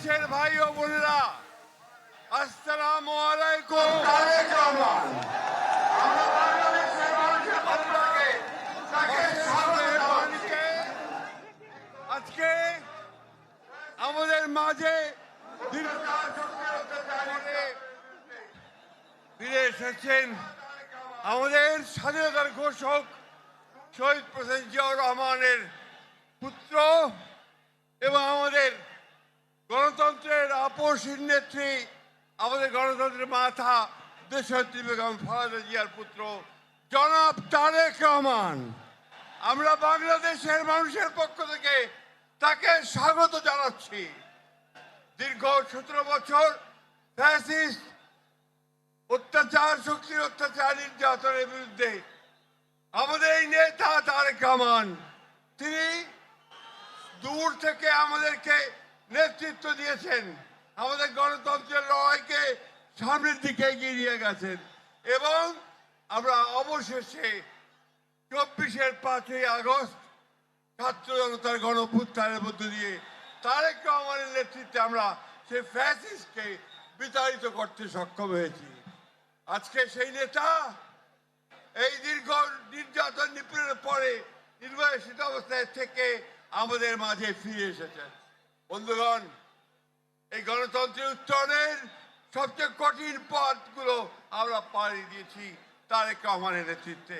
বাংলাদেশের ভাই ও বোনেরা, আসসালামু আলাইকুম। তারেক রহমান, আমরা বাংলাদেশের মানুষের পক্ষ থেকে তাকে স্বাগত জানাচ্ছি। আজকে আমাদের মাঝে দীর্ঘকাল শক্তির অত্যাচারে ফিরে এসেছেন আমাদের স্বাধীনতার ঘোষক শহীদ প্রেসিডেন্ট জিয়াউর রহমানের পুত্র এবং আমাদের গণতন্ত্রের আপসহীন নেত্রী, আমাদের গণতন্ত্রের মাথা দেশনেত্রী বেগম খালেদা জিয়ার পুত্র জনাব তারেক রহমান। আমরা বাংলাদেশের মানুষের পক্ষ থেকে তাকে স্বাগত জানাচ্ছি। দীর্ঘ 17 বছর ফ্যাসিস্ট অত্যাচার, শক্তির অত্যাচার, নির্যাতনের বিরুদ্ধে আমাদের এই নেতা তারেক রহমান, তিনি দূর থেকে আমাদেরকে নেতৃত্ব দিয়েছেন, আমাদের গণতন্ত্রের লড়াইকে সামনের দিকে এগিয়ে নিয়ে গেছেন এবং আমরা অবশেষে 24-এর 5ই আগস্ট ছাত্র জনতার গণঅভ্যুত্থানের মধ্য দিয়ে তারেক রহমানের নেতৃত্বে আমরা সেই ফ্যাসিস্টকে বিতাড়িত করতে সক্ষম হয়েছি। আজকে সেই নেতা এই দীর্ঘ নির্যাতন নিপীড়নের পরে নির্বাসিত অবস্থায় থেকে আমাদের মাঝে ফিরে এসেছেন। বন্ধুগণ, এই গণতন্ত্রের উত্তরণের সবচেয়ে কঠিন পথগুলো আমরা পাড়ি দিয়েছি তারেক রহমানের নেতৃত্বে।